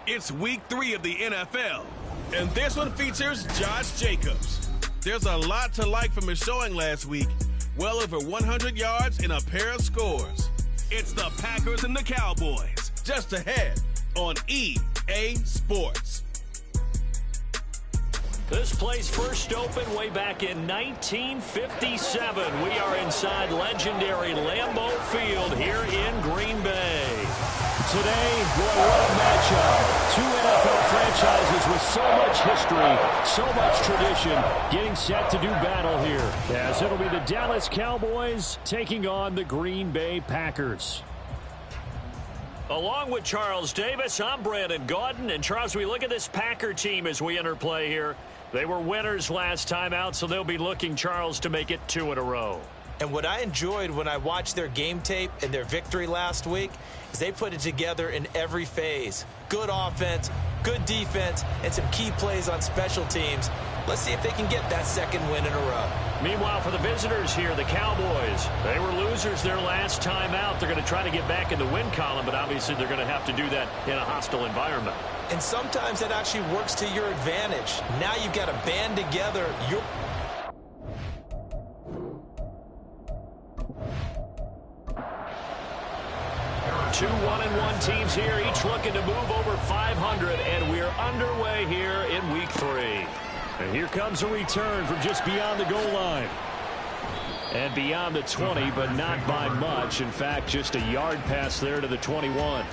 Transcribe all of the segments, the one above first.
It's week 3 of the NFL, and this one features Josh Jacobs. There's a lot to like from his showing last week, well over 100 yards and a pair of scores. It's the Packers and the Cowboys, just ahead on EA Sports. This place first opened way back in 1957. We are inside legendary Lambeau Field here in Green Bay. Today, boy, what a matchup. Two NFL franchises with so much history, so much tradition, getting set to do battle here. As it'll be the Dallas Cowboys taking on the Green Bay Packers. Along with Charles Davis, I'm Brandon Gaudin. And Charles, we look at this Packer team as we enter play here. They were winners last time out, so they'll be looking, Charles, to make it 2 in a row. And what I enjoyed when I watched their game tape and their victory last week is they put it together in every phase. Good offense, good defense, and some key plays on special teams. Let's see if they can get that second win in a row. Meanwhile, for the visitors here, the Cowboys, they were losers their last time out. They're going to try to get back in the win column, but obviously they're going to have to do that in a hostile environment. And sometimes that actually works to your advantage. Now you've got to band together your... Two 1-1 teams here, each looking to move over 500, and we're underway here in week 3. And here comes a return from just beyond the goal line. And beyond the 20, but not by much. In fact, just a yard pass there to the 21.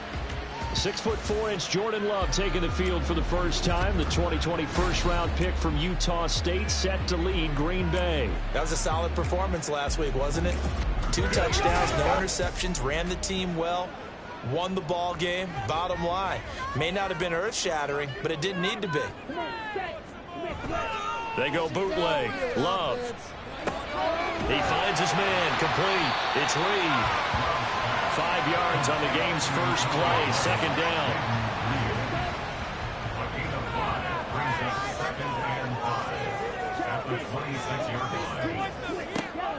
6'4" Jordan Love taking the field for the first time. The 2020 first-round pick from Utah State set to lead Green Bay. That was a solid performance last week, wasn't it? 2 touchdowns, no interceptions, ran the team well, won the ball game. Bottom line, may not have been earth-shattering, but it didn't need to be. They go bootleg. Love. He finds his man. Complete. It's Reed. 5 yards on the game's first play. Second down.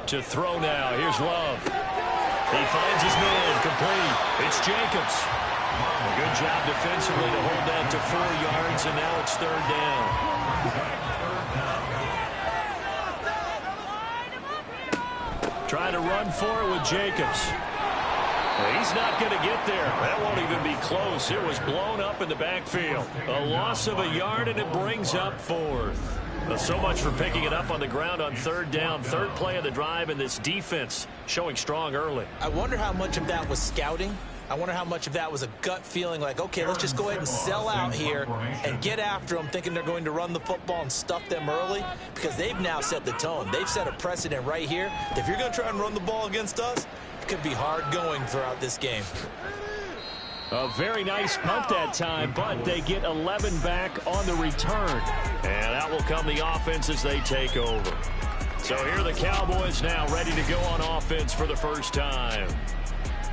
To throw now. Here's Love. He finds his man. Complete. It's Jacobs. A good job defensively to hold that to 4 yards, and now it's 3rd down. Trying to run for it with Jacobs. He's not going to get there. That won't even be close. It was blown up in the backfield. A loss of a yard, and it brings up 4th. So much for picking it up on the ground on 3rd down. 3rd play of the drive, and this defense showing strong early. I wonder how much of that was scouting. I wonder how much of that was a gut feeling like, okay, let's just go ahead and sell out here and get after them, thinking they're going to run the football and stuff them early, because they've now set the tone. They've set a precedent right here that if you're going to try and run the ball against us, it could be hard going throughout this game. A very nice punt that time, but they get 11 back on the return. And out will come the offense as they take over. So here are the Cowboys now ready to go on offense for the first time.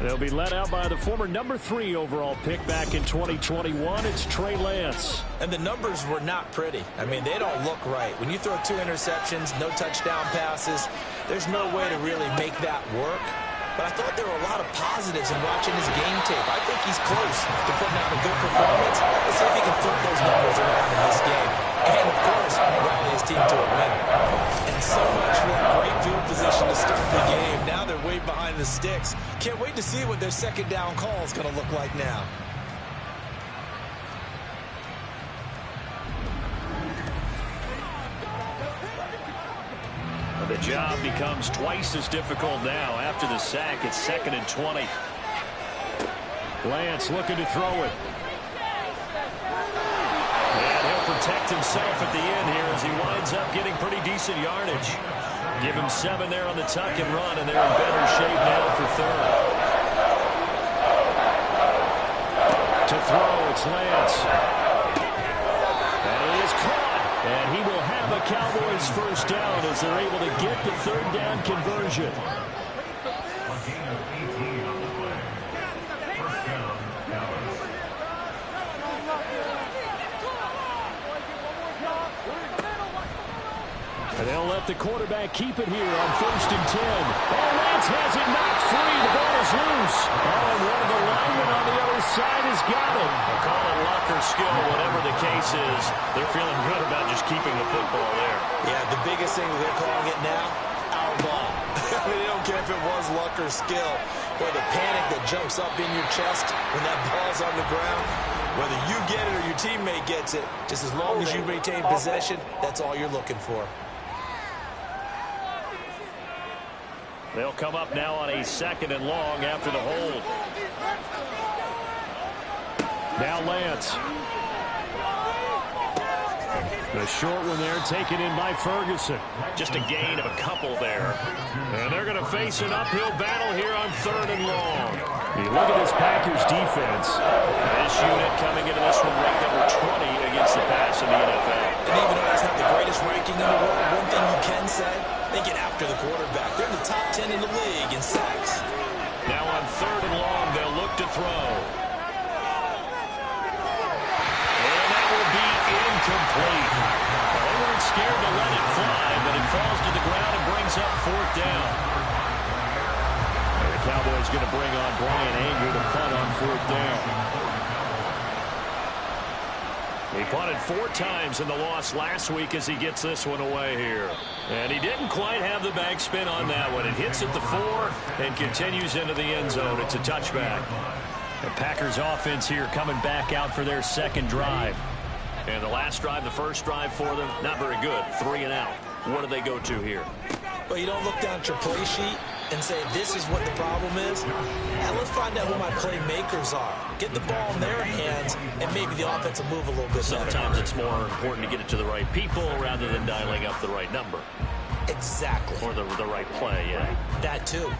They'll be led out by the former number 3 overall pick back in 2021. It's Trey Lance. And the numbers were not pretty. I mean, they don't look right. When you throw 2 interceptions, no touchdown passes, there's no way to really make that work. But I thought there were a lot of positives in watching his game tape. I think he's close to putting out a good performance. Let's see if he can flip those numbers around in this game. And, of course, rally his team to a win. And so much for a great field position to start the game. Now they're way behind the sticks. Can't wait to see what their second down call is going to look like now. The job becomes twice as difficult now. After the sack, it's 2nd and 20. Lance looking to throw it. And he'll protect himself at the end here as he winds up getting pretty decent yardage. Give him 7 there on the tuck and run, and they're in better shape now for 3rd. To throw, it's Lance. And he is caught. And he will have a Cowboys first down as they're able to get the 3rd down conversion. And they'll let the quarterback keep it here on 1st and 10. Oh, Lance has it knocked free. The ball is loose. Oh, and one of the linemen on the other side has got it. They'll call it luck or skill, whatever the case is. They're feeling good about just keeping the football there. Yeah, the biggest thing that they're calling it now, our ball. I mean, they don't care if it was luck or skill. Or the panic that jumps up in your chest when that ball's on the ground. Whether you get it or your teammate gets it, just as long as you maintain possession, that's all you're looking for. They'll come up now on a 2nd and long after the hold. Now Lance. The short one there taken in by Ferguson. Just a gain of a couple there. And they're going to face an uphill battle here on 3rd and long. You look at this Packers defense. This unit coming into this one ranked number 20 against the pass in the NFL. And even though that's not the greatest ranking in the world, one thing you can say, they get after the quarterback. They're in the top 10 in the league in sacks. Now on 3rd and long, they'll look to throw. And that will be incomplete. Well, they weren't scared to let it fly, but it falls to the ground and brings up 4th down. And the Cowboys going to bring on Brian Anger to punt on 4th down. He punted 4 times in the loss last week as he gets this one away here. And he didn't quite have the backspin on that one. It hits at the 4 and continues into the end zone. It's a touchback. The Packers offense here coming back out for their 2nd drive. And the last drive, the first drive for them, not very good. 3 and out. What do they go to here? Well, you don't look down at your play sheet and say, this is what the problem is. Now, let's find out who my playmakers are. Get the ball in their hands, and maybe the offense will move a little bit Sometimes better. it's more important to get it to the right people rather than dialing up the right number. Exactly. Or the right play, yeah. That, too.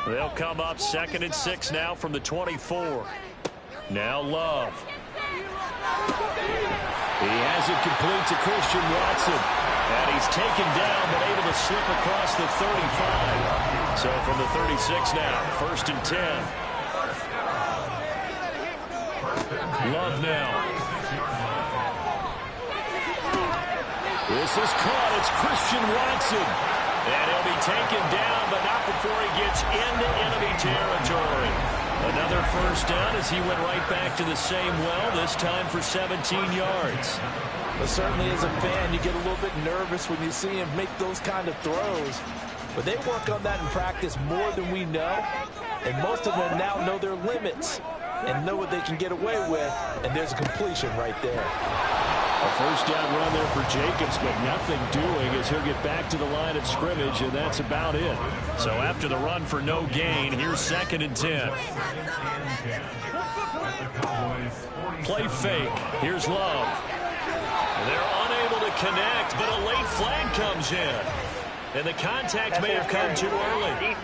They'll come up 2nd and 6 now from the 24. Now Love. He has it complete to Christian Watson. And he's taken down but able to slip across the 35. So from the 36 now, 1st and 10. Love now. This is caught. It's Christian Watson. And he'll be taken down, but not before he gets into enemy territory. Another 1st down as he went right back to the same well, this time for 17 yards. But certainly as a fan, you get a little bit nervous when you see him make those kind of throws. But they work on that in practice more than we know. And most of them now know their limits and know what they can get away with. And there's a completion right there. A 1st down run there for Jacobs, but nothing doing as he'll get back to the line of scrimmage, and that's about it. So after the run for no gain, here's 2nd and 10. Play fake. Here's Love. They're unable to connect, but a late flag comes in. And the contact may have come too early.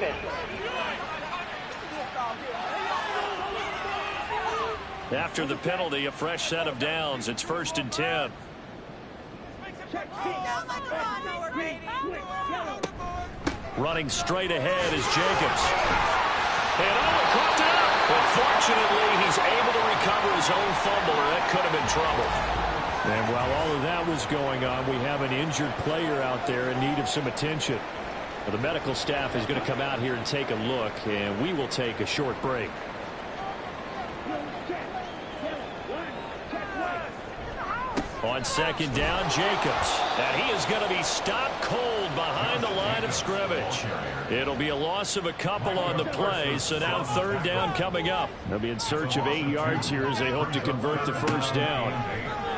After the penalty, a fresh set of downs. It's 1st and 10. Running straight ahead is Jacobs. And caught it up. But fortunately, he's able to recover his own fumble, or that could have been trouble. And while all of that was going on, we have an injured player out there in need of some attention. Well, the medical staff is going to come out here and take a look, and we will take a short break. On 2nd down, Jacobs. And he is going to be stopped cold behind the line of scrimmage. It'll be a loss of a couple on the play, so now 3rd down coming up. They'll be in search of 8 yards here as they hope to convert the 1st down.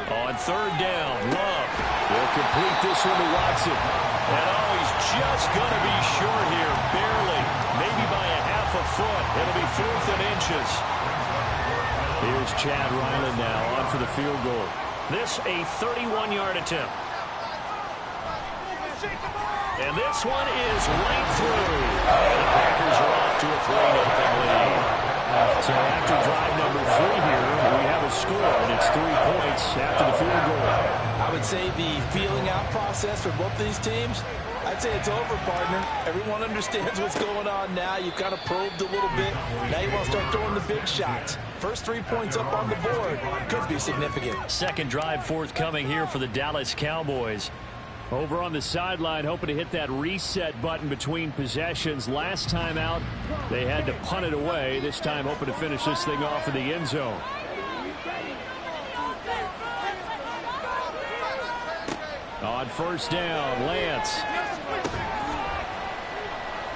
On 3rd down, Love will complete this one to Watson. And he's just going to be short here, barely, maybe by a half a foot. It'll be 4th and inches. Here's Chad Ryland now on for the field goal. This a 31-yard attempt. And this one is right through. And the Packers are off to a 3-0 lead. So after drive number 3 here, we have a score, and it's 3 points after the field goal. I would say the feeling out process for both these teams, I'd say it's over, partner. Everyone understands what's going on now. You've kind of probed a little bit. Now you want to start throwing the big shots. First 3 points up on the board could be significant. 2nd drive forthcoming here for the Dallas Cowboys. Over on the sideline, hoping to hit that reset button between possessions. Last time out, they had to punt it away. This time, hoping to finish this thing off in the end zone. On first down, Lance.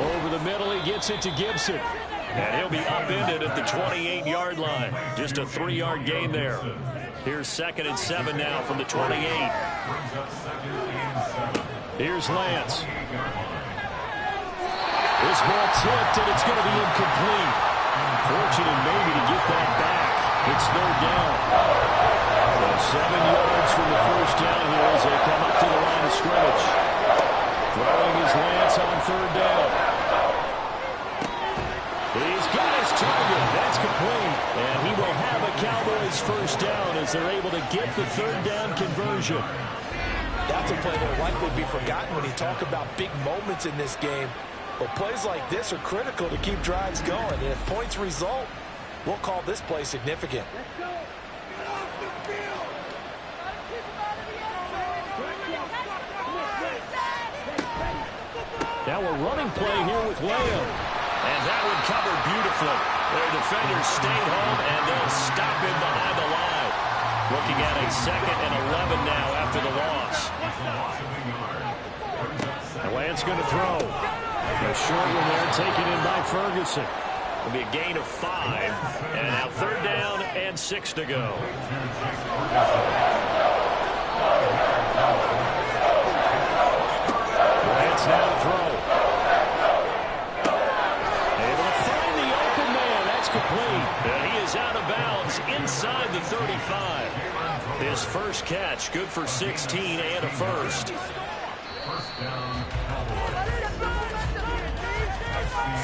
Over the middle, he gets it to Gibson. And he'll be upended at the 28-yard line. Just a 3-yard gain there. Here's 2nd and 7 now from the 28. Here's Lance. This ball tipped, and it's going to be incomplete. Fortunate maybe to get that back. It's 3rd down. So 7 yards from the first down here as they come up to the line of scrimmage. Throwing his Lance on 3rd down. He's got his target. That's complete. And he will have a Cowboys first down as they're able to get the 3rd down conversion. That's a play that will likely be forgotten when you talk about big moments in this game. But plays like this are critical to keep drives going. And if points result, we'll call this play significant. Now a running play here with Lamb. And that one covered beautifully. Their defenders stayed home, and they'll stop him behind the line. Looking at a 2nd and 11 now after the loss. And Lance going to throw. A short one there taken in by Ferguson. It'll be a gain of 5. And now 3rd down and 6 to go. Lance now to throw. Able to find the open man. That's complete. And he is out of bounds inside the 35. His first catch, good for 16 and a first.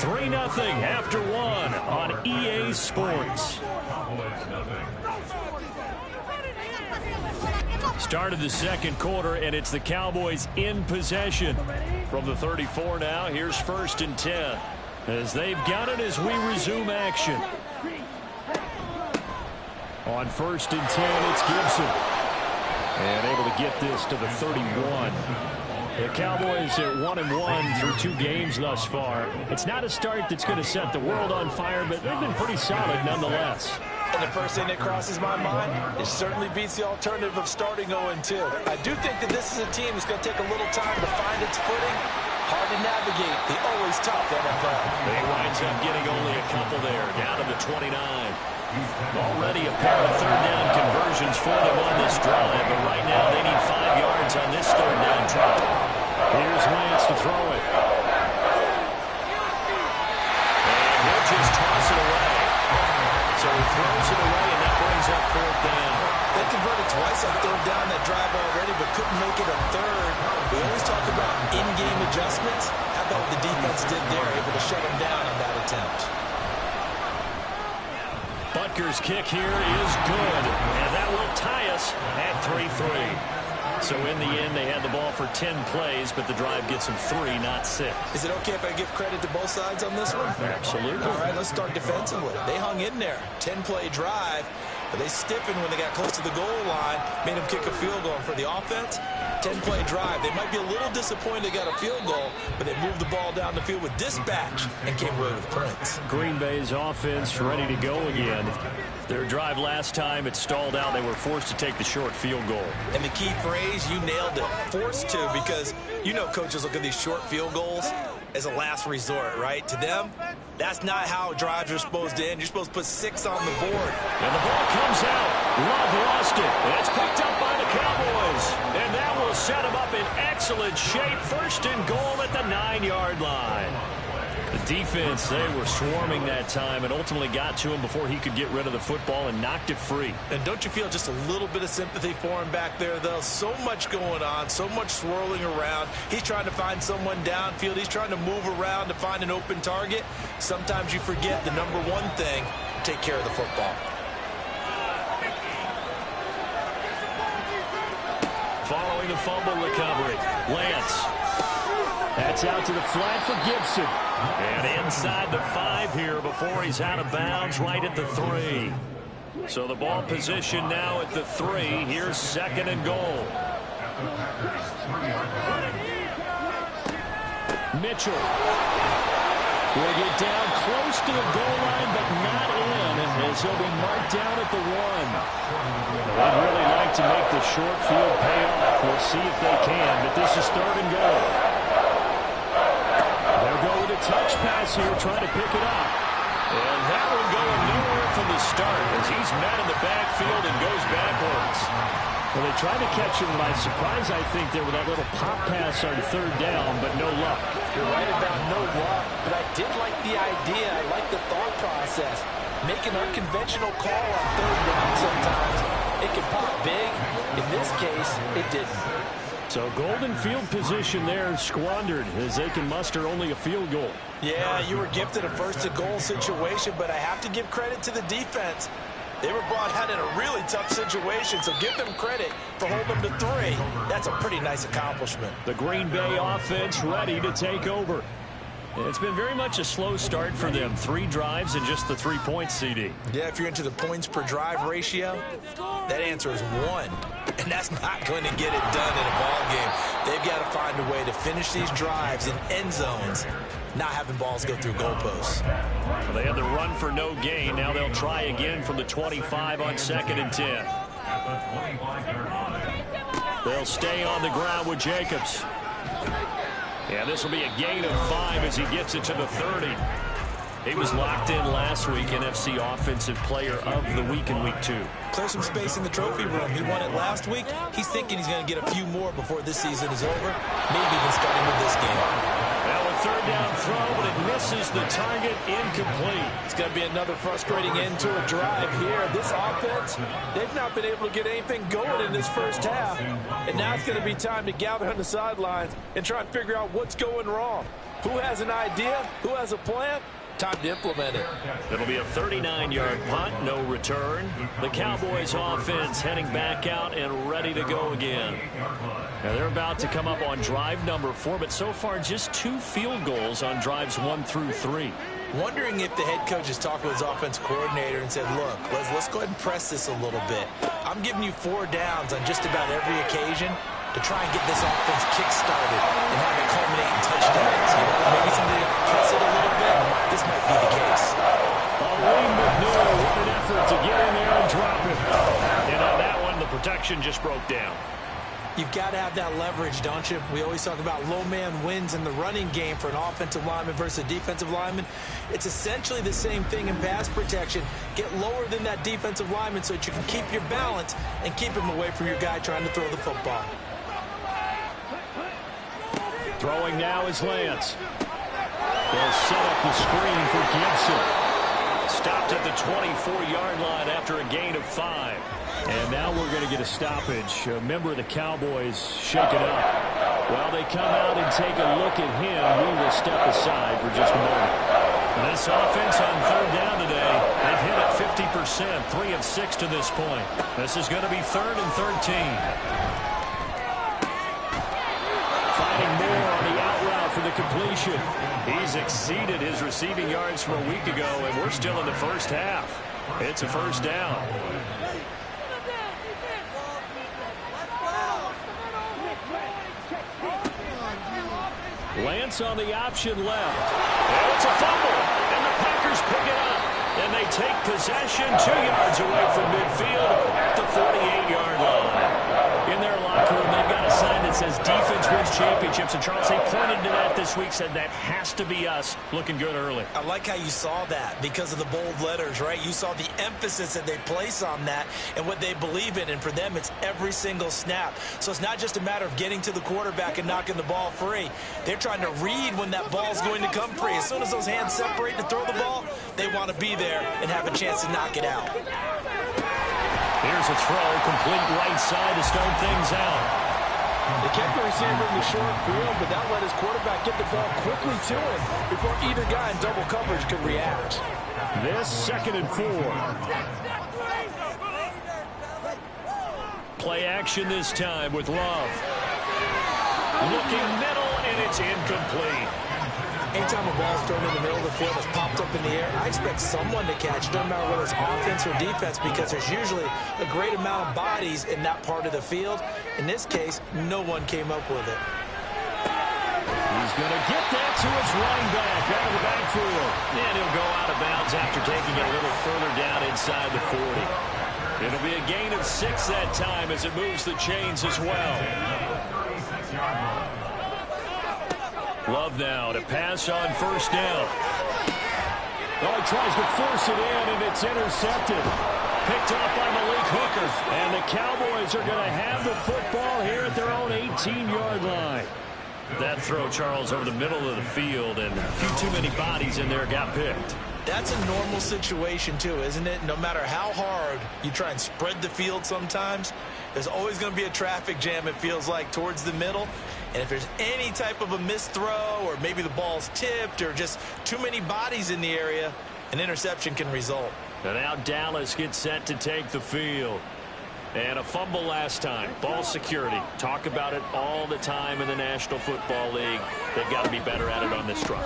3-0 after 1 on EA Sports. Started the 2nd quarter, and it's the Cowboys in possession. From the 34 now, here's 1st and 10. As they've got it as we resume action. On 1st and 10, it's Gibson. And able to get this to the 31. The Cowboys at 1-1 through 2 games thus far. It's not a start that's going to set the world on fire, but they've been pretty solid nonetheless. And the first thing that crosses my mind, it certainly beats the alternative of starting 0-2. I do think that this is a team that's going to take a little time to find its footing. Hard to navigate the always tough NFL. He winds up getting only a couple there, down to the 29. Already a pair of 3rd down conversions for them on this drive, but right now they need 5 yards on this 3rd down drive. Here's Lance to throw it. And he'll just toss it away. So he throws it away, and that brings up 4th down. They converted twice on 3rd down that drive already, but couldn't make it a 3rd. We always talk about in-game adjustments. How about what the defense did there, able to shut them down on that attempt. Butker's kick here is good, and that will tie us at 3-3. So in the end, they had the ball for 10 plays, but the drive gets them 3, not 6. Is it okay if I give credit to both sides on this one? Absolutely. All right, let's start defensively. They hung in there. 10-play drive, but they stiffened when they got close to the goal line, made them kick a field goal. For the offense, 10-play drive. They might be a little disappointed they got a field goal, but they moved the ball down the field with dispatch and came away with points. Green Bay's offense ready to go again. Their drive last time, it stalled out. They were forced to take the short field goal. And the key phrase, you nailed it, forced to, because you know coaches look at these short field goals as a last resort, right? To them, that's not how drives are supposed to end. You're supposed to put 6 on the board. And the ball comes out. Love lost it. It's picked up by the Cowboys. And that will set them up in excellent shape. 1st and goal at the 9-yard line. The defense, they were swarming that time and ultimately got to him before he could get rid of the football and knocked it free. And don't you feel just a little bit of sympathy for him back there, though? So much going on, so much swirling around. He's trying to find someone downfield. He's trying to move around to find an open target. Sometimes you forget the number one thing, take care of the football. Following the fumble recovery, Lance. That's out to the flat for Gibson. And inside the 5 here before he's out of bounds, right at the 3. So the ball position now at the 3. Here's 2nd and goal. Mitchell will get down close to the goal line, but not in, as he'll be marked down at the 1. They'd really like to make the short field pay off. We'll see if they can, but this is 3rd and goal. They'll go with a touch pass here, trying to pick it up. And that one going nowhere from the start as he's met in the backfield and goes backwards. Well, they tried to catch him by surprise, I think, there with that little pop pass on 3rd down, but no luck. You're right about no luck, but I did like the idea. I like the thought process. Make an unconventional call on 3rd down sometimes. It can pop big. In this case, it didn't. So golden field position there squandered as they can muster only a field goal. Yeah, you were gifted a 1st-and-goal situation, but I have to give credit to the defense. They were brought out in a really tough situation, so give them credit for holding them to 3. That's a pretty nice accomplishment. The Green Bay offense ready to take over. It's been very much a slow start for them. 3 drives and just the 3 points, CD. Yeah, if you're into the points per drive ratio, that answer is 1. And that's not going to get it done in a ball game. They've got to find a way to finish these drives in end zones, not having balls go through goalposts. Well, they had the run for no gain. Now they'll try again from the 25 on 2nd and 10. They'll stay on the ground with Jacobs. Yeah, this will be a gain of 5 as he gets it to the 30. He was locked in last week, NFC Offensive Player of the Week in Week 2. Clear some space in the trophy room. He won it last week. He's thinking he's going to get a few more before this season is over. Maybe even starting with this game. Now a 3rd down throw, but it misses the target, incomplete. It's going to be another frustrating end to a drive here. This offense, they've not been able to get anything going in this 1st half. And now it's going to be time to gather on the sidelines and try and figure out what's going wrong. Who has an idea? Who has a plan? Time to implement it. It'll be a 39-yard punt, no return. The Cowboys offense heading back out and ready to go again. Now they're about to come up on drive number 4, but so far just 2 field goals on drives 1 through 3. Wondering if the head coach has talked with his offensive coordinator and said, look, let's go ahead and press this a little bit. I'm giving you 4 downs on just about every occasion to try and get this offense kick-started and have it culminate in touchdowns. You know, maybe somebody to press it a little bit. This might be the case. Wayne McNeil, what an effort to get in there and drop it. And on that one, the protection just broke down. You've got to have that leverage, don't you? We always talk about low man wins in the running game for an offensive lineman versus a defensive lineman. It's essentially the same thing in pass protection. Get lower than that defensive lineman so that you can keep your balance and keep him away from your guy trying to throw the football. Throwing now is Lance. They'll set up the screen for Gibson. Stopped at the 24-yard line after a gain of 5. And now we're going to get a stoppage. A member of the Cowboys shaken up. While they come out and take a look at him, we will step aside for just a moment. This offense on 3rd down today, they've hit it 50%, 3 of 6 to this point. This is going to be 3rd and 13. Finding more on the out route for the completion. He's exceeded his receiving yards from a week ago, and we're still in the 1st half. It's a 1st down. Lance on the option left. And it's a fumble, and the Packers pick it up. And they take possession 2 yards away from midfield at the 48-yard line. In their locker room, they've got a sign that says defense wins championships. And Charles, they pointed to that this week, said that has to be us. Looking good early. I like how you saw that because of the bold letters, right? You saw the emphasis that they place on that and what they believe in. And for them, it's every single snap. So it's not just a matter of getting to the quarterback and knocking the ball free. They're trying to read when that ball's going to come free. As soon as those hands separate to throw the ball, they want to be there and have a chance to knock it out. Here's a throw, complete right side to start things out. They kept the receiver in the short field, but that let his quarterback get the ball quickly to him before either guy in double coverage could react. This 2nd and 4. Play action this time with Love. Looking middle, and it's incomplete. Anytime a ball's thrown in the middle of the field that's popped up in the air, I expect someone to catch it, no matter whether it's offense or defense, because there's usually a great amount of bodies in that part of the field. In this case, no one came up with it. He's going to get that to his running back out of the backfield. And he'll go out of bounds after taking it a little further down inside the 40. It'll be a gain of 6 that time as it moves the chains as well. Love now to pass on first down. Oh, he tries to force it in, and it's intercepted. Picked off by Malik Hooker. And the Cowboys are going to have the football here at their own 18-yard line. That throw, Charles, over the middle of the field, and a few too many bodies in there got picked. That's a normal situation, too, isn't it? No matter how hard you try and spread the field sometimes, there's always going to be a traffic jam, it feels like, towards the middle. And if there's any type of a missed throw, or maybe the ball's tipped, or just too many bodies in the area, an interception can result. And now Dallas gets set to take the field. And a fumble last time. Ball security. Talk about it all the time in the National Football League. They've got to be better at it on this drive.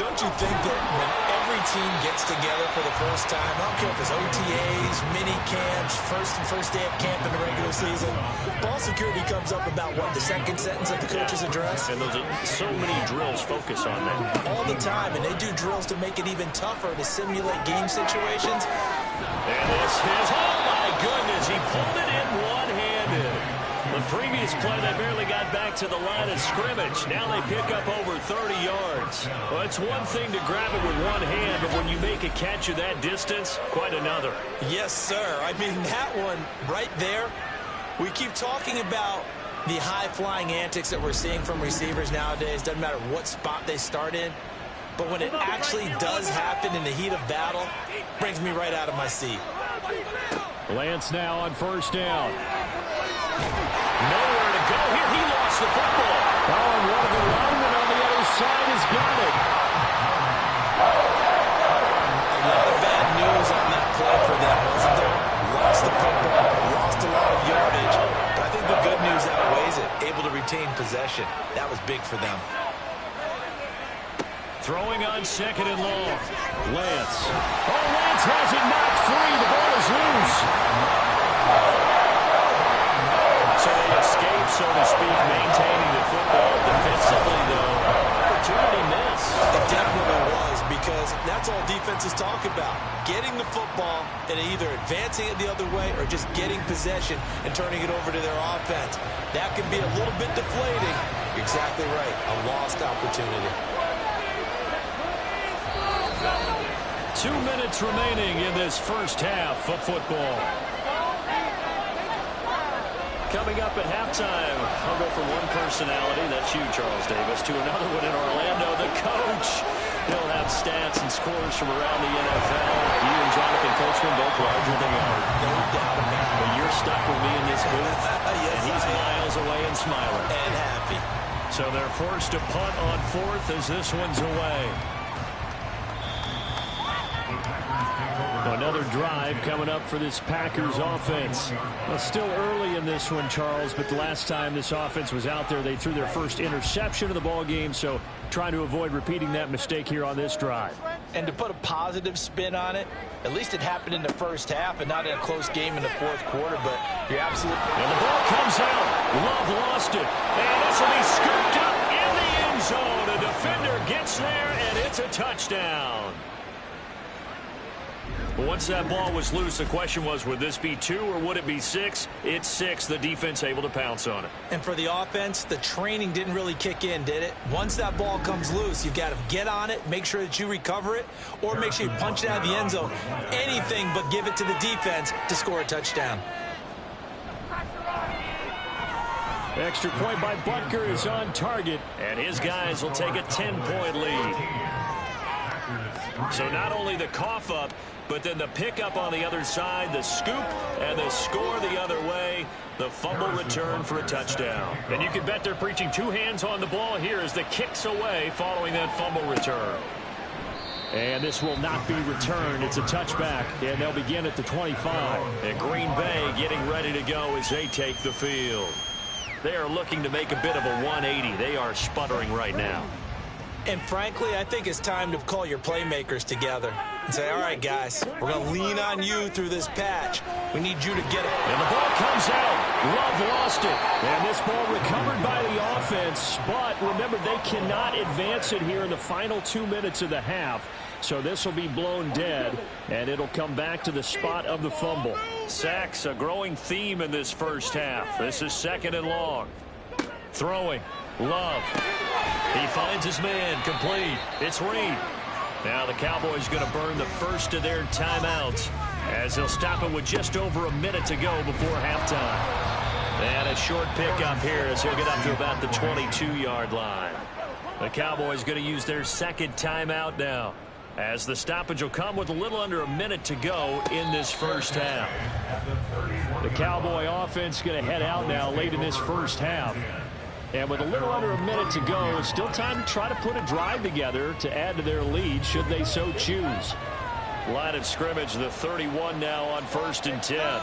Don't you think that when every team gets together for the first time, I don't care if it's OTAs, mini camps, first day of camp in the regular season, ball security comes up about, what, the second sentence of the coach's address? And those are so many drills focus on that. All the time, and they do drills to make it even tougher to simulate game situations. And this is, oh my goodness, he pulled it in one-handed. The previous play, they barely got back to the line of scrimmage. Now they pick up over 30 yards. Well, it's one thing to grab it with one hand, but when you make a catch of that distance, quite another. Yes, sir. I mean, that one right there, we keep talking about the high-flying antics that we're seeing from receivers nowadays. Doesn't matter what spot they start in. But when it actually does happen in the heat of battle, it brings me right out of my seat. Lance now on first down. Nowhere to go here. He lost the football. Oh, and one of the linemen on the other side has got it. A lot of bad news on that play for them, wasn't there? Lost the football, lost a lot of yardage. But I think the good news outweighs it. Able to retain possession. That was big for them. Throwing on second and long. Lance. Oh, Lance has it knocked free. The ball is loose. So they escape, so to speak, maintaining the football defensively, though. Opportunity missed. It definitely was, because that's all defenses talk about. Getting the football and either advancing it the other way or just getting possession and turning it over to their offense. That can be a little bit deflating. You're exactly right. A lost opportunity. 2 minutes remaining in this first half of football. Coming up at halftime, I'll go from one personality, that's you, Charles Davis, to another one in Orlando, the coach. He'll have stats and scores from around the NFL. You and Jonathan Coachman both larger than ever. No doubt about it. But you're stuck with me in this booth, Yes, and he's miles away and smiling. And happy. So they're forced to punt on fourth as this one's away. Another drive coming up for this Packers offense. Well, still early in this one, Charles, but the last time this offense was out there, they threw their first interception of the ball game, so trying to avoid repeating that mistake here on this drive. And to put a positive spin on it, at least it happened in the first half and not in a close game in the fourth quarter, but you're absolutely... And the ball comes out. Love lost it. And this will be scooped up in the end zone. A defender gets there, and it's a touchdown. But once that ball was loose, the question was, would this be 2 or would it be 6? It's 6. The defense able to pounce on it. And for the offense, the training didn't really kick in, did it? Once that ball comes loose, you've got to get on it, make sure that you recover it, or make sure you punch it out of the end zone. Anything but give it to the defense to score a touchdown. Extra point by Butker is on target. And his guys will take a 10-point lead. So not only the cough up, but then the pickup on the other side, the scoop, and the score the other way. The fumble return for a touchdown. And you can bet they're preaching 2 hands on the ball here as the kick's away following that fumble return. And this will not be returned. It's a touchback, and they'll begin at the 25. And Green Bay getting ready to go as they take the field. They are looking to make a bit of a 180. They are sputtering right now. And frankly, I think it's time to call your playmakers together and say, all right, guys, we're going to lean on you through this patch. We need you to get it. And the ball comes out. Love lost it. And this ball recovered by the offense. But remember, they cannot advance it here in the final 2 minutes of the half. So this will be blown dead, and it'll come back to the spot of the fumble. Sacks, a growing theme in this first half. This is 2nd and long. Throwing. Love. He finds his man. Complete. It's Reed. Now the Cowboys going to burn the first of their timeouts as they'll stop it with just over a minute to go before halftime. And a short pickup here as he'll get up to about the 22-yard line. The Cowboys going to use their 2nd timeout now as the stoppage will come with a little under a minute to go in this first half. The Cowboy offense going to head out now late in this first half. And with a little under a minute to go, it's still time to try to put a drive together to add to their lead should they so choose. Line of scrimmage, the 31 now on 1st and 10.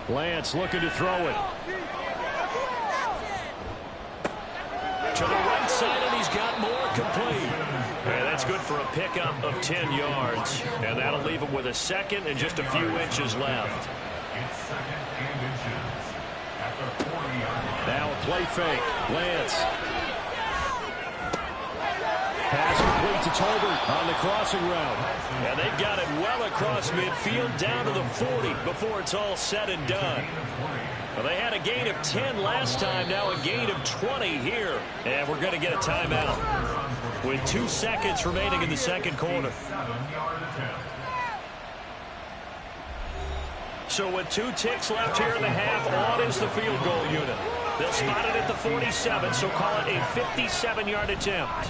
Lance looking to throw it. To the right side, and he's got more. Complete. And that's good for a pickup of 10 yards. And that'll leave him with a 2nd and just a few inches left. Now a play fake. Lance. Pass complete to Tolbert on the crossing route. And they've got it well across midfield down to the 40 before it's all said and done. Well, they had a gain of 10 last time, now a gain of 20 here. And we're going to get a timeout with 2 seconds remaining in the 2nd quarter. So with 2 ticks left here in the half, on is the field goal unit. They'll spot it at the 47, so call it a 57-yard attempt.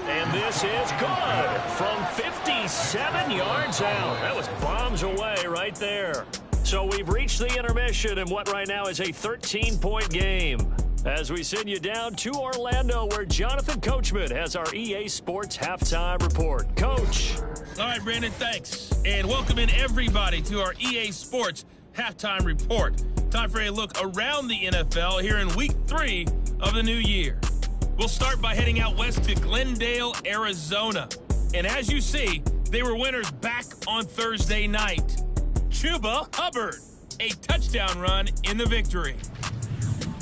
And this is good from 57 yards out. That was bombs away right there. So we've reached the intermission in what right now is a 13-point game. As we send you down to Orlando, where Jonathan Coachman has our EA Sports Halftime Report. Coach. All right, Brandon, thanks. And welcome in everybody to our EA Sports Halftime Report. Time for a look around the NFL here in Week 3 of the new year. We'll start by heading out west to Glendale, Arizona. And as you see, they were winners back on Thursday night. Chuba Hubbard, a touchdown run in the victory.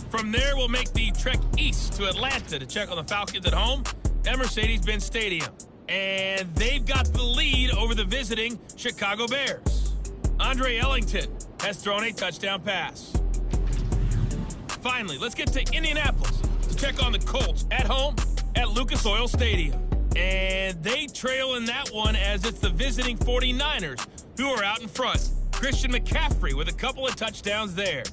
From there, we'll make the trek east to Atlanta to check on the Falcons at home at Mercedes-Benz Stadium. And they've got the lead over the visiting Chicago Bears. Andre Ellington has thrown a touchdown pass. Finally, let's get to Indianapolis to check on the Colts at home at Lucas Oil Stadium. And they trail in that one as it's the visiting 49ers who are out in front. Christian McCaffrey with a couple of touchdowns there.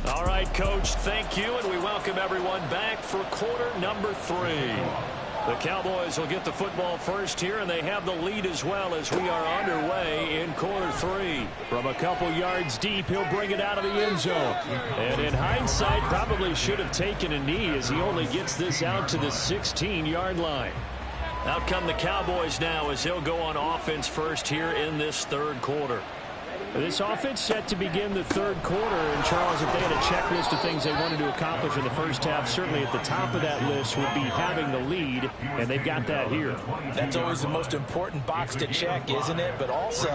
All right, Coach, thank you, and we welcome everyone back for quarter number 3. The Cowboys will get the football first here, and they have the lead as well as we are underway in quarter 3. From a couple yards deep, he'll bring it out of the end zone. And in hindsight, probably should have taken a knee as he only gets this out to the 16-yard line. Out come the Cowboys now as they'll go on offense first here in this 3rd quarter. This offense set to begin the 3rd quarter, and Charles, if they had a checklist of things they wanted to accomplish in the first half, certainly at the top of that list would be having the lead, and they've got that here. That's always the most important box to check, isn't it? But also,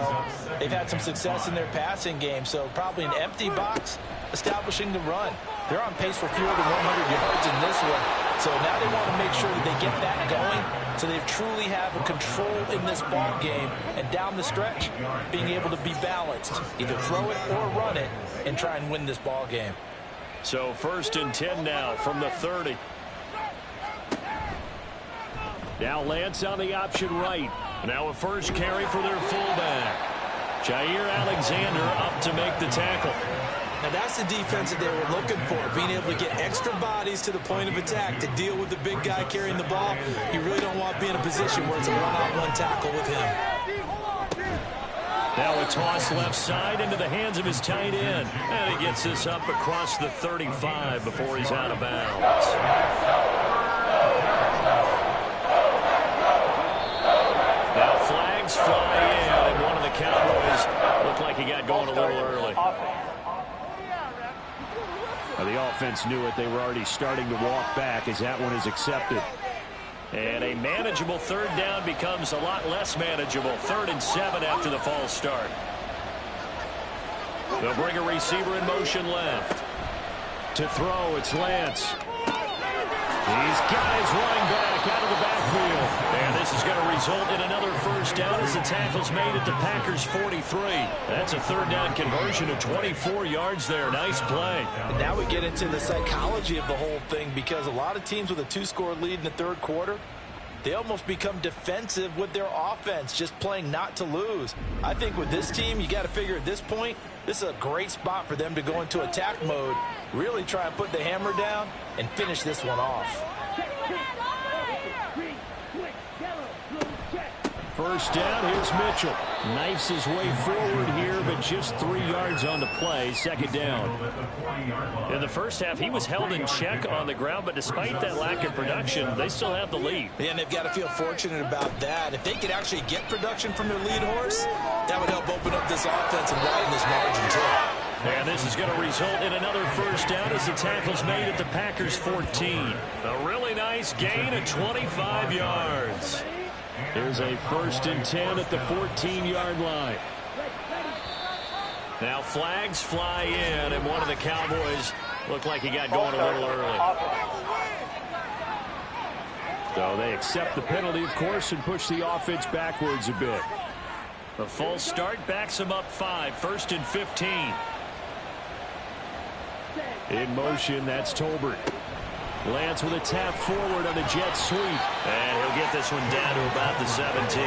they've had some success in their passing game, so probably an empty box establishing the run. They're on pace for fewer than 100 yards in this one, so now they want to make sure that they get that going so they truly have a control in this ball game, and down the stretch, being able to be balanced, either throw it or run it, and try and win this ball game. So 1st and 10 now from the 30. Now Lance on the option right. Now a first carry for their fullback. Jair Alexander up to make the tackle. Now that's the defense that they were looking for, being able to get extra bodies to the point of attack to deal with the big guy carrying the ball. You really don't want to be in a position where it's a one-on-one tackle with him. Now a toss left side into the hands of his tight end. And he gets this up across the 35 before he's out of bounds. Now flags fly in, and one of the Cowboys offense knew it. They were already starting to walk back as that one is accepted. And a manageable third down becomes a lot less manageable. 3rd and 7 after the false start. They'll bring a receiver in motion left. To throw, it's Lance. He's got his running back out of the backfield. And this is going to result in another first down as the tackle's made at the Packers' 43. That's a third down conversion of 24 yards there. Nice play. And now we get into the psychology of the whole thing, because a lot of teams with a 2-score lead in the third quarter, they almost become defensive with their offense, just playing not to lose. I think with this team, you got to figure at this point, this is a great spot for them to go into attack mode, really try and put the hammer down and finish this one off. First down, here's Mitchell. Knifes his way forward here, but just 3 yards on the play. 2nd down. In the first half, he was held in check on the ground, but despite that lack of production, they still have the lead. And they've got to feel fortunate about that. If they could actually get production from their lead horse, that would help open up this offense and widen this margin too. And this is going to result in another first down as the tackle's made at the Packers' 14. A really nice gain of 25 yards. Here's a 1st and 10 at the 14-yard line. Now flags fly in, and one of the Cowboys looked like he got going a little early. So they accept the penalty, of course, and push the offense backwards a bit. The false start backs him up 5. 1st and 15. In motion, that's Tolbert. Lance with a tap forward on the jet sweep. And he'll get this one down to about the 17.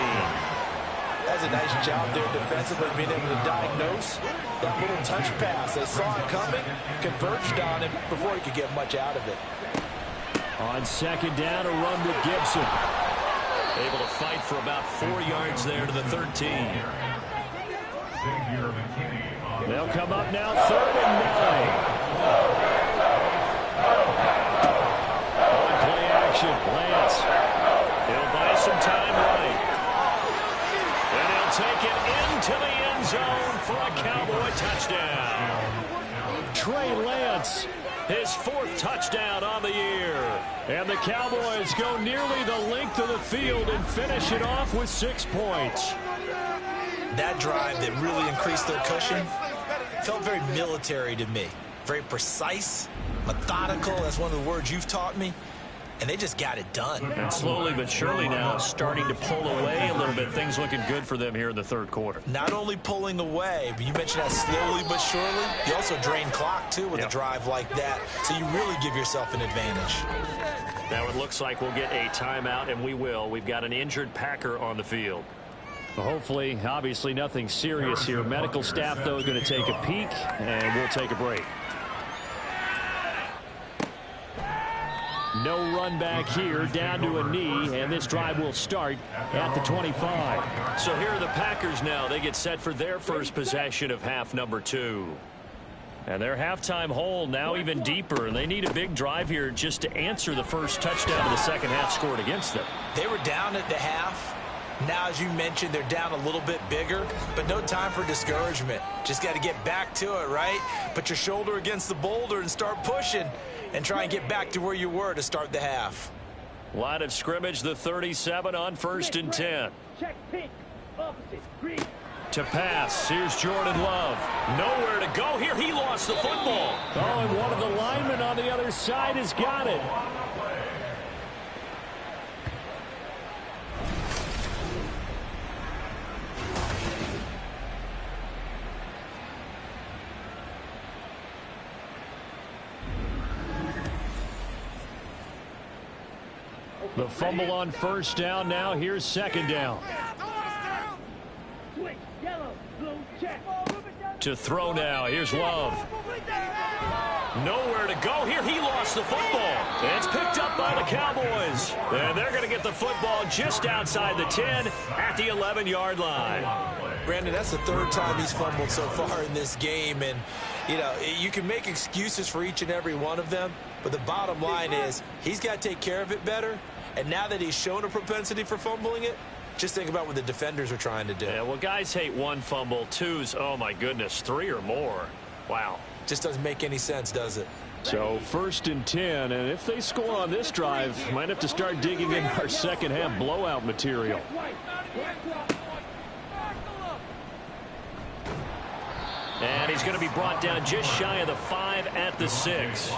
That's a nice job there defensively, being able to diagnose that little touch pass. They saw it coming, converged on him before he could get much out of it. On 2nd down, a run with Gibson. Able to fight for about 4 yards there to the 13. They'll come up now, 3rd and 9. Lance. He'll buy some time right. And he'll take it into the end zone for a Cowboy touchdown. Trey Lance. His 4th touchdown on the year. And the Cowboys go nearly the length of the field and finish it off with 6 points. That drive that really increased their cushion felt very military to me. Very precise, methodical. That's one of the words you've taught me. And they just got it done. And slowly but surely now starting to pull away a little bit. Things looking good for them here in the third quarter. Not only pulling away, but you mentioned that slowly but surely. You also drain clock, too, with a drive like that. So you really give yourself an advantage. Now it looks like we'll get a timeout, and we will. We've got an injured Packer on the field. Well, hopefully, obviously nothing serious here. Medical staff, though, is going to take a peek, and we'll take a break. No run back here, down to a knee, and this drive will start at the 25. So here are the Packers now. They get set for their first possession of half number 2. And their halftime hole now even deeper, and they need a big drive here just to answer the first touchdown of the second half scored against them. They were down at the half. Now, as you mentioned, they're down a little bit bigger, but no time for discouragement. Just got to get back to it, right? Put your shoulder against the boulder and start pushing and try and get back to where you were to start the half. Line of scrimmage, the 37 on 1st and 10. To pass, here's Jordan Love. Nowhere to go here. He lost the football. Oh, and one of the linemen on the other side has got it. The fumble on first down. Now here's 2nd down. To throw now. Here's Love. Nowhere to go here. He lost the football. It's picked up by the Cowboys. And they're going to get the football just outside the 10 at the 11-yard line. Brandon, that's the 3rd time he's fumbled so far in this game. And, you know, you can make excuses for each and every one of them. But the bottom line is he's got to take care of it better. And now that he's shown a propensity for fumbling it, just think about what the defenders are trying to do. Yeah, well, guys hate 1 fumble, 2's, oh, my goodness, 3 or more. Wow. Just doesn't make any sense, does it? So 1st and 10, and if they score on this drive, might have to start digging in our second half blowout material. And he's going to be brought down just shy of the 5 at the 6.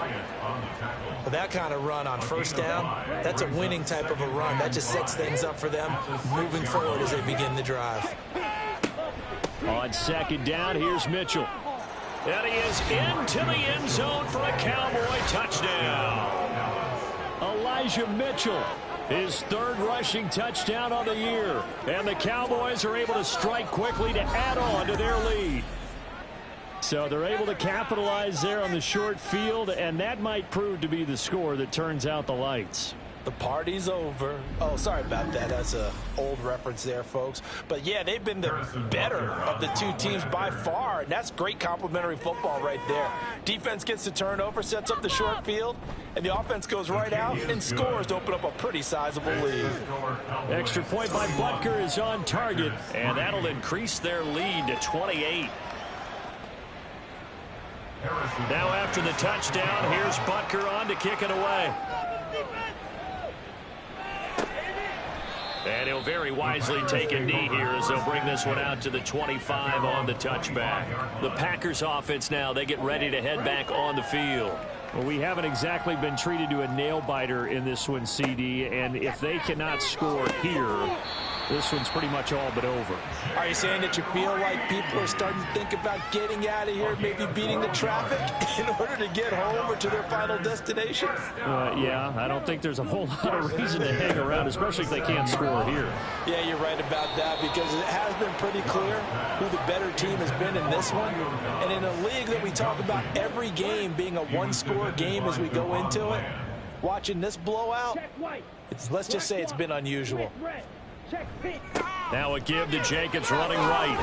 But that kind of run on 1st down, that's a winning type of a run. That just sets things up for them moving forward as they begin the drive. On 2nd down, here's Mitchell. And he is into the end zone for a Cowboy touchdown. Elijah Mitchell, his 3rd rushing touchdown on the year. And the Cowboys are able to strike quickly to add on to their lead. So they're able to capitalize there on the short field, and that might prove to be the score that turns out the lights. The party's over. Oh, sorry about that. That's an old reference there, folks. But, yeah, they've been the better of the two teams by far, and that's great complimentary football right there. Defense gets the turnover, sets up the short field, and the offense goes right out and scores to open up a pretty sizable lead. Extra point by Butker is on target, and that'll increase their lead to 28. Now after the touchdown, here's Butker on to kick it away. And he'll very wisely take a knee here as they'll bring this one out to the 25 on the touchback. The Packers offense now, they get ready to head back on the field. Well, we haven't exactly been treated to a nail-biter in this one, CD, and if they cannot score here, this one's pretty much all but over. Are you saying that you feel like people are starting to think about getting out of here, maybe beating the traffic in order to get home or to their final destination? Yeah, I don't think there's a whole lot of reason to hang around, especially if they can't score here. Yeah, you're right about that, because it has been pretty clear who the better team has been in this one. And in a league that we talk about every game being a one-score game as we go into it, watching this blowout, let's just say it's been unusual. Now a give to Jacobs running right.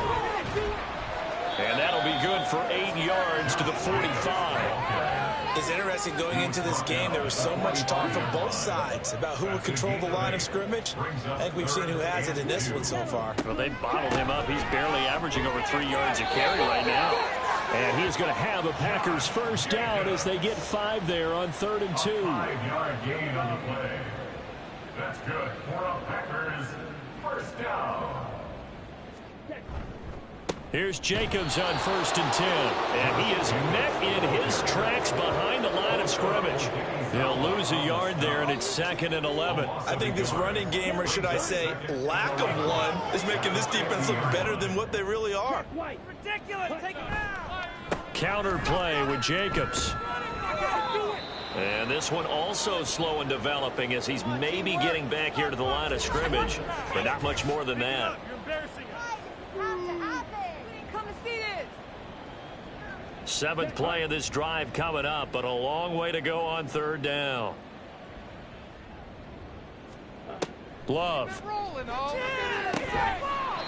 And that'll be good for 8 yards to the 45. It's interesting going into this game. There was so much talk from both sides about who would control the line of scrimmage. I think we've seen who has it in this one so far. Well, they bottled him up. He's barely averaging over 3 yards a carry right now. And he's going to have a Packers 1st down as they get 5 there on 3rd and 2. 5-yard gain on the play. That's good for a Packers 1st down. Here's Jacobs on 1st and 10. And he is met in his tracks behind the line of scrimmage. He'll lose a yard there, and it's 2nd and 11. I think this running game, or should I say lack of one, is making this defense look better than what they really are. Ridiculous! Take it down! Counter play with Jacobs. And this one also slow in developing as he's maybe getting back here to the line of scrimmage, but not much more than that. You're embarrassing us. Come and see this. 7th play of this drive coming up, but a long way to go on 3rd down. Love.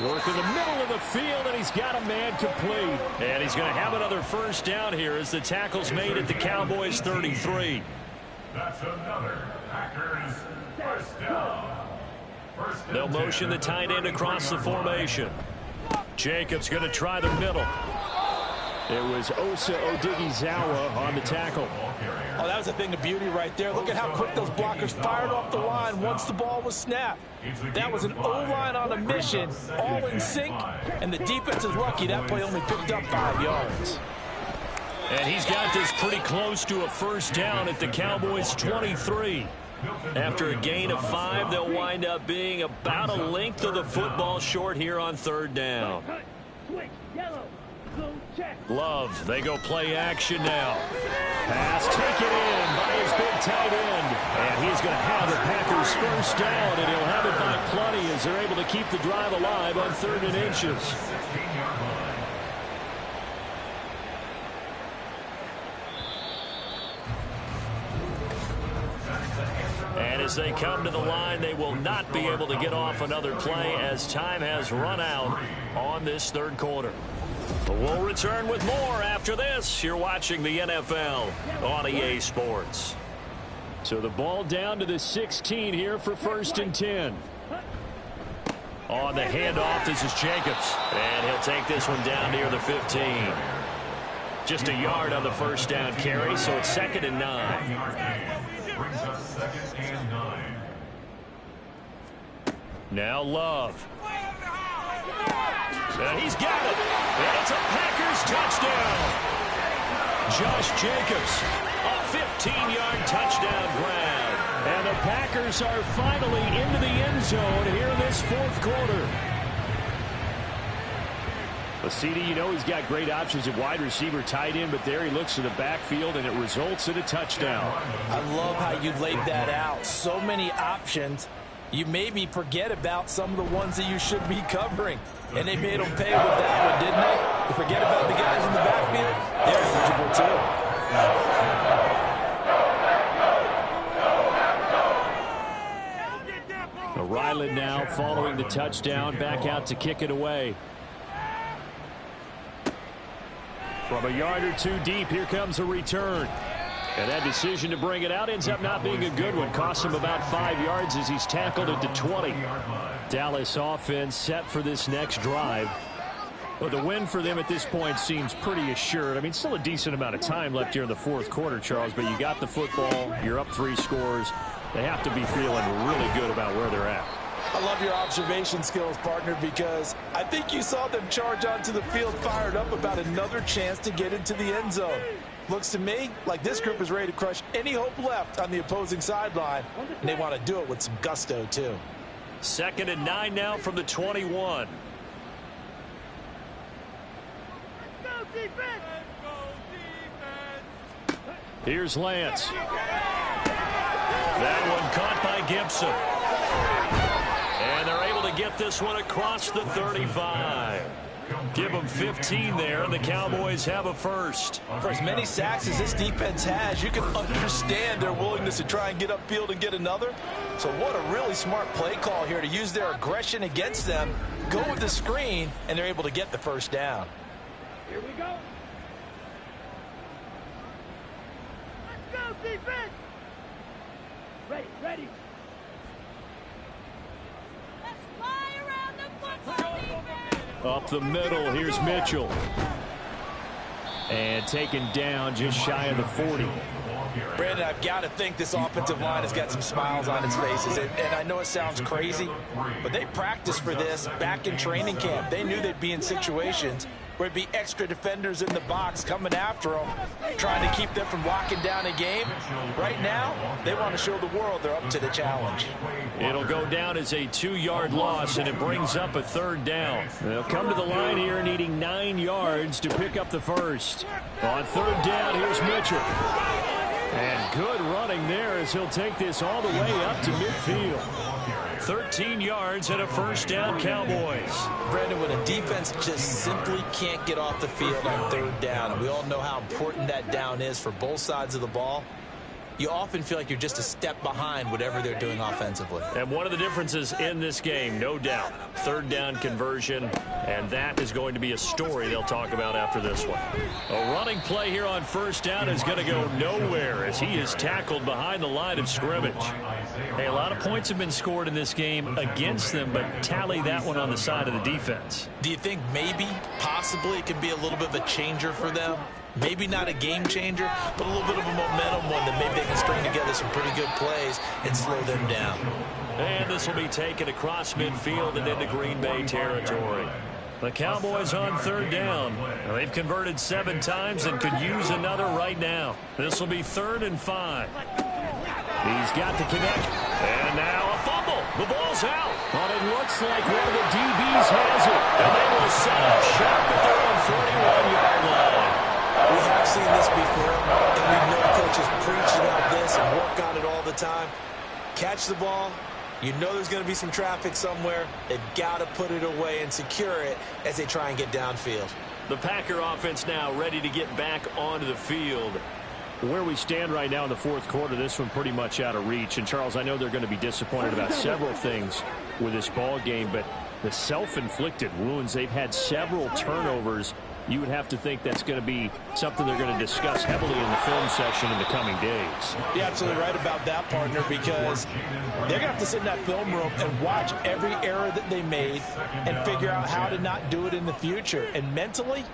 Work in the middle of the field, and he's got a man complete. And he's going to have another 1st down here as the tackle's made at the Cowboys 33. That's another Packers 1st down. They'll motion the tight end across the formation. Jacobs going to try the middle. It was Osa Odighizuwa on the tackle. Oh, that was a thing of beauty right there. Look at how quick those blockers fired off the line once the ball was snapped. That was an O-line on a mission, all in sync, and the defense is lucky that play only picked up 5 yards. And he's got this pretty close to a 1st down at the Cowboys 23. After a gain of 5, they'll wind up being about a length of the football short here on 3rd down. Love, they go play action now. Pass taken in by his big tight end. And he's going to have the Packers 1st down, and he'll have it by plenty as they're able to keep the drive alive on 3rd and inches. And as they come to the line, they will not be able to get off another play as time has run out on this 3rd quarter. We'll return with more after this. You're watching the NFL on EA Sports. So the ball down to the 16 here for 1st and 10. On the handoff, this is Jacobs. And he'll take this one down near the 15. Just a yard on the first down carry, so it's 2nd and 9. Brings us 2nd and 9. Now Love. And he's got it. And it's a Packers touchdown. Josh Jacobs, a 15-yard touchdown grab. And the Packers are finally into the end zone here in this 4th quarter. Well, CD, you know he's got great options at wide receiver, tight end, but there he looks to the backfield, and it results in a touchdown. I love how you laid that out. So many options. You made me forget about some of the ones that you should be covering. And they made them pay with that one, didn't they? You forget about the guys in the backfield? They're eligible too. Ryland now following the touchdown, back out to kick it away. From a yard or two deep, here comes a return. And that decision to bring it out ends up not being a good one. Costs him about 5 yards as he's tackled at the 20. Dallas offense set for this next drive. Well, the win for them at this point seems pretty assured. I mean, still a decent amount of time left here in the 4th quarter, Charles, but you got the football, you're up 3 scores. They have to be feeling really good about where they're at. I love your observation skills, partner, because I think you saw them charge onto the field fired up about another chance to get into the end zone. Looks to me like this group is ready to crush any hope left on the opposing sideline, and they want to do it with some gusto, too. 2nd and 9 now from the 21. Let's go, defense! Let's go, defense! Here's Lance. That one caught by Gibson. And they're able to get this one across the 35. Give them 15 there, and the Cowboys have a first. For as many sacks as this defense has, you can understand their willingness to try and get upfield and get another. So what a really smart play call here to use their aggression against them, go with the screen, and they're able to get the first down. Here we go. Let's go, defense! Ready, ready. Let's fly around the football, defense! Up the middle, here's Mitchell. And taken down just shy of the 40. Brandon, I've got to think this offensive line has got some smiles on its faces. And I know it sounds crazy, but they practiced for this back in training camp. They knew they'd be in situations where it'd be extra defenders in the box coming after them, trying to keep them from locking down a game. Right now, they want to show the world they're up to the challenge. It'll go down as a 2-yard loss, and it brings up a 3rd down. They'll come to the line here needing 9 yards to pick up the first. On 3rd down, here's Mitchell. And good running there as he'll take this all the way up to midfield. 13 yards and a first down, Cowboys. Brandon, when a defense just simply can't get off the field on 3rd down, and we all know how important that down is for both sides of the ball, you often feel like you're just a step behind whatever they're doing offensively. And one of the differences in this game, no doubt, 3rd down conversion, and that is going to be a story they'll talk about after this one. A running play here on 1st down is going to go nowhere as he is tackled behind the line of scrimmage. Hey, a lot of points have been scored in this game against them, but tally that one on the side of the defense. Do you think maybe, possibly, it can be a little bit of a changer for them? Maybe not a game changer, but a little bit of a momentum one that maybe they can string together some pretty good plays and slow them down. And this will be taken across midfield and into Green Bay territory. The Cowboys on 3rd down. They've converted 7 times and could use another right now. This will be 3rd and 5. He's got to connect. And now a fumble. The ball's out. But it looks like one of the DBs has it. And they will set up shop at their own 41-yard line. We have seen this before, and we know coaches preach about this and work on it all the time. Catch the ball. You know there's going to be some traffic somewhere. They've got to put it away and secure it as they try and get downfield. The Packer offense now ready to get back onto the field. Where we stand right now in the 4th quarter, this one pretty much out of reach. And, Charles, I know they're going to be disappointed about several things with this ball game, but the self-inflicted wounds, they've had several turnovers. You would have to think that's going to be something they're going to discuss heavily in the film session in the coming days. You're absolutely right about that, partner, because they're going to have to sit in that film room and watch every error that they made and figure out how to not do it in the future. And mentally,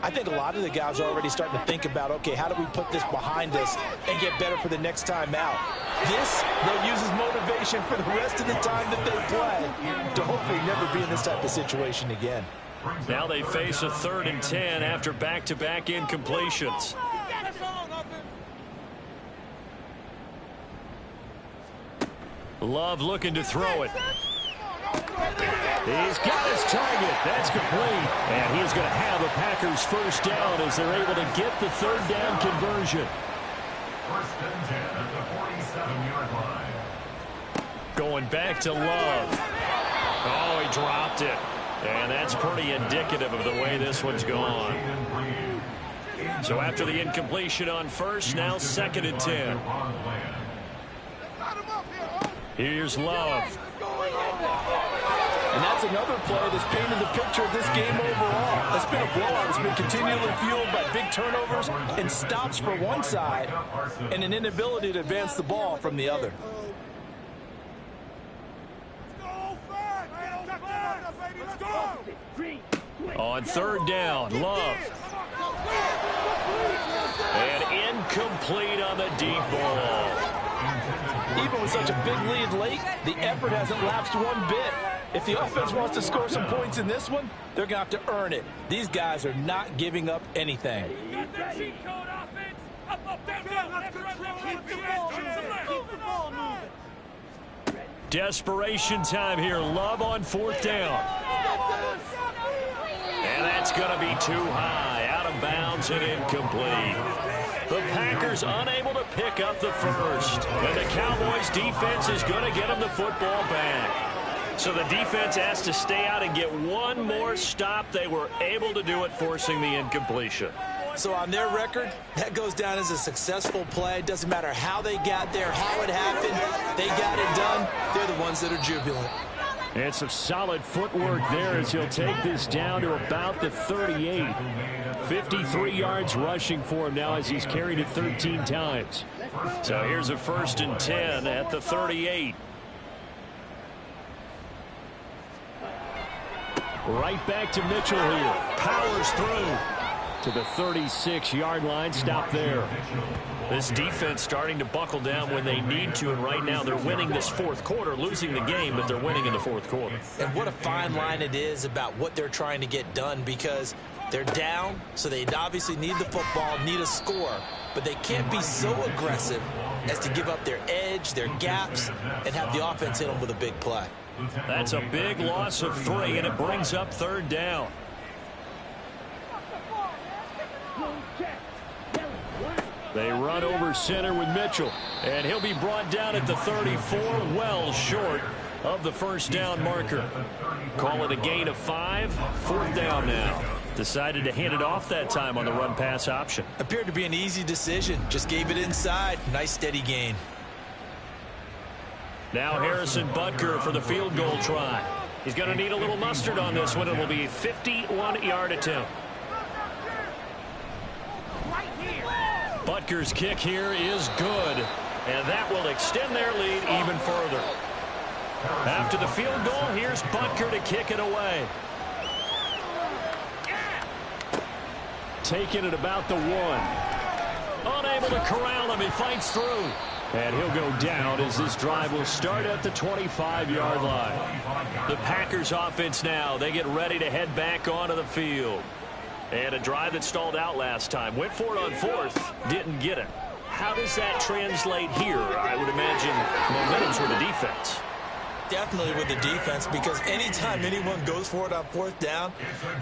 I think a lot of the guys are already starting to think about, okay, how do we put this behind us and get better for the next time out? This, they'll use as motivation for the rest of the time that they play to hopefully never be in this type of situation again. Now they face a 3rd and 10 after back-to-back incompletions. Love looking to throw it. He's got his target. That's complete. And he's going to have a Packers first down as they're able to get the 3rd down conversion. 1st and 10 at the 47-yard line. Going back to Love. Oh, he dropped it. And that's pretty indicative of the way this one's gone. So after the incompletion on first, now 2nd and 10. Here's Love. And that's another play that's painted the picture of this game overall. It's been a blowout. It's been continually fueled by big turnovers and stops for one side and an inability to advance the ball from the other. On 3rd down, Love. And incomplete on the deep ball. Even with such a big lead late, the effort hasn't lapsed one bit. If the offense wants to score some points in this one, they're going to have to earn it. These guys are not giving up anything. Desperation time here. Love on 4th down. And that's going to be too high. Out of bounds and incomplete. The Packers unable to pick up the first. And the Cowboys defense is going to get them the football back. So the defense has to stay out and get one more stop. They were able to do it, forcing the incompletion. So on their record, that goes down as a successful play. Doesn't matter how they got there, how it happened. They got it done. They're the ones that are jubilant. And some solid footwork there as he'll take this down to about the 38. 53 yards rushing for him now as he's carried it 13 times. So here's a 1st and 10 at the 38. Right back to Mitchell here. Powers through to the 36-yard line. Stop there. This defense starting to buckle down when they need to, and right now they're winning this 4th quarter, losing the game, but they're winning in the 4th quarter. And what a fine line it is about what they're trying to get done, because they're down, so they obviously need the football, need a score, but they can't be so aggressive as to give up their edge, their gaps, and have the offense hit them with a big play. That's a big loss of 3, and it brings up 3rd down. They run over center with Mitchell, and he'll be brought down at the 34, well short of the first down marker. Call it a gain of 5, 4th down now. Decided to hand it off that time on the run-pass option. Appeared to be an easy decision. Just gave it inside. Nice steady gain. Now Harrison Butker for the field goal try. He's going to need a little mustard on this one. It will be a 51-yard attempt. Butker's kick here is good, and that will extend their lead even further. After the field goal, here's Butker to kick it away. Taking it about the 1. Unable to corral him. He fights through. And he'll go down as this drive will start at the 25-yard line. The Packers offense now, they get ready to head back onto the field. And a drive that stalled out last time. Went for it on 4th, didn't get it. How does that translate here? I would imagine momentum's with the defense. Definitely with the defense, because anytime anyone goes for it on 4th down,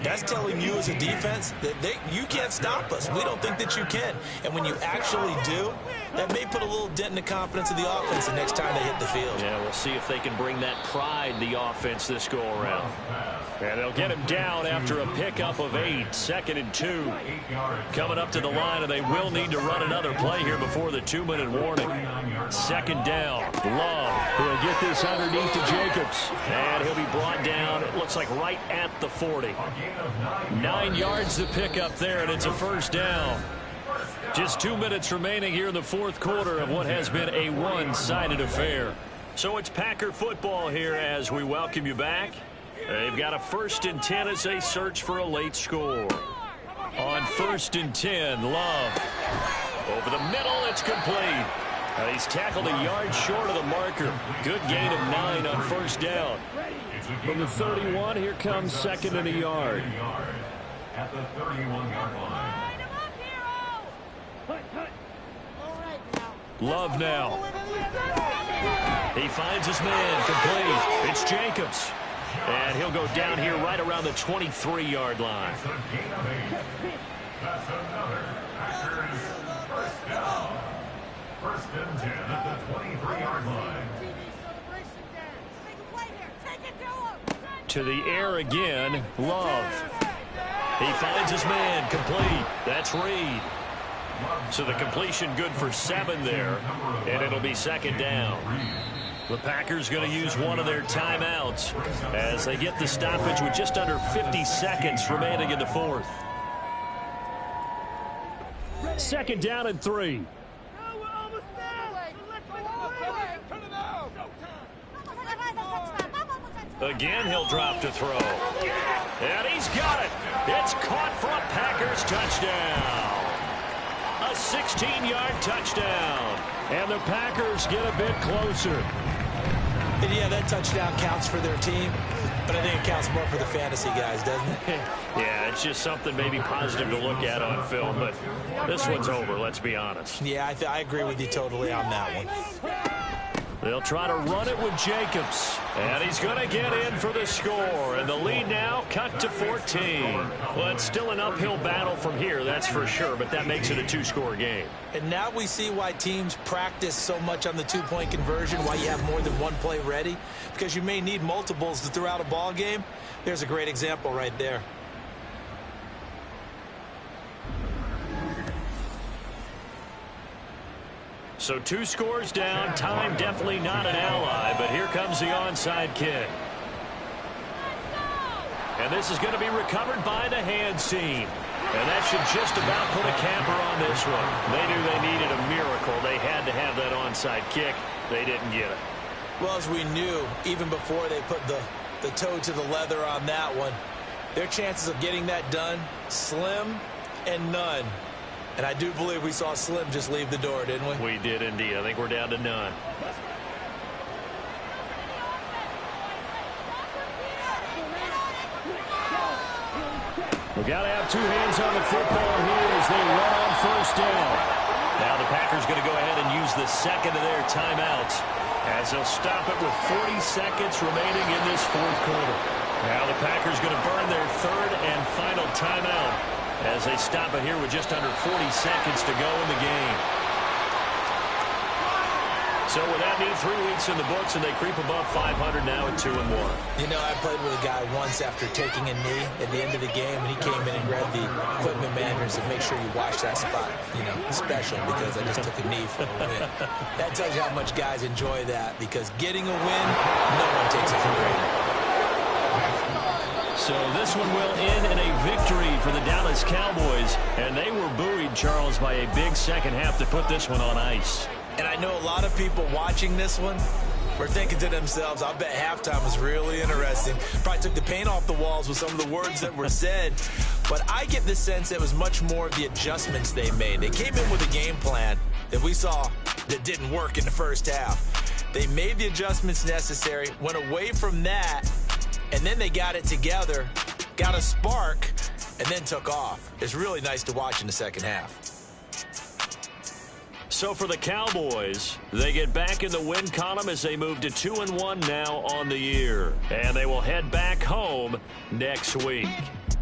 that's telling you as a defense that you can't stop us. We don't think that you can. And when you actually do, that may put a little dent in the confidence of the offense the next time they hit the field. Yeah, we'll see if they can bring that pride, the offense, this go-around. And they'll get him down after a pickup of 8, 2nd and 2. Coming up to the line, and they will need to run another play here before the 2-minute warning. 2nd down. Love will get this underneath to Jacobs. And he'll be brought down, it looks like right at the 40. 9 yards to pick up there, and it's a 1st down. Just 2 minutes remaining here in the 4th quarter of what has been a one-sided affair. So it's Packer football here as we welcome you back. They've got a 1st and 10 as they search for a late score. On 1st and 10, Love. Over the middle, it's complete. He's tackled a yard short of the marker. Good gain of 9 on 1st down. From the 31, here comes 2nd and a yard. At the 31-yard line. Love now. He finds his man, complete. It's Jacobs. And he'll go down here right around the 23-yard line. That's another Packers first down. 1st and 10 at the 23-yard line. To the air again, Love. He finds his man, complete. That's Reed. So the completion good for 7 there, and it'll be 2nd down. The Packers going to use one of their timeouts as they get the stoppage with just under 50 seconds remaining in the 4th. 2nd down and 3. Again, he'll drop to throw. And he's got it. It's caught for a Packers touchdown. A 16-yard touchdown. And the Packers get a bit closer. And yeah, that touchdown counts for their team, but I think it counts more for the fantasy guys, doesn't it? Yeah, it's just something maybe positive to look at on film, but this one's over, let's be honest. Yeah, I agree with you totally on that one. They'll try to run it with Jacobs. And he's going to get in for the score. And the lead now cut to 14. Well, it's still an uphill battle from here, that's for sure, but that makes it a 2-score game. And now we see why teams practice so much on the 2-point conversion, why you have more than one play ready, because you may need multiples to throw out a ball game. There's a great example right there. So 2 scores down, time definitely not an ally, but here comes the onside kick. And this is going to be recovered by the hands team. And that should just about put a capper on this one. They knew they needed a miracle. They had to have that onside kick. They didn't get it. Well, as we knew, even before they put the toe to the leather on that one, their chances of getting that done, slim and none. And I do believe we saw Slim just leave the door, didn't we? We did indeed. I think we're down to none. We've got to have 2 hands on the football here as they run on 1st down. Now the Packers going to go ahead and use the 2nd of their timeouts as they'll stop it with 40 seconds remaining in this 4th quarter. Now the Packers going to burn their 3rd and final timeout as they stop it here with just under 40 seconds to go in the game. So with that mean 3 weeks in the books, and they creep above 500 now at 2-1. You know, I played with a guy once after taking a knee at the end of the game, and he came in and grabbed the equipment manager and said, make sure you watch that spot. You know, special because I just took a knee for a win. That tells you how much guys enjoy that, because getting a win, no one takes it for granted. So this one will end in a victory for the Dallas Cowboys. And they were buoyed, Charles, by a big second half to put this one on ice. And I know a lot of people watching this one were thinking to themselves, I bet halftime was really interesting. Probably took the paint off the walls with some of the words that were said. But I get the sense it was much more of the adjustments they made. They came in with a game plan that we saw that didn't work in the first half. They made the adjustments necessary, went away from that, and then they got it together, got a spark, and then took off. It's really nice to watch in the second half. So for the Cowboys, they get back in the win column as they move to 2-1 now on the year. And they will head back home next week.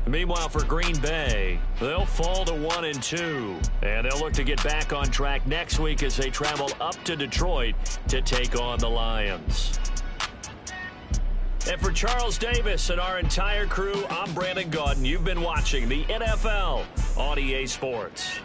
Meanwhile, for Green Bay, they'll fall to 1-2. And they'll look to get back on track next week as they travel up to Detroit to take on the Lions. And for Charles Davis and our entire crew, I'm Brandon Gaudin. You've been watching the NFL on EA Sports.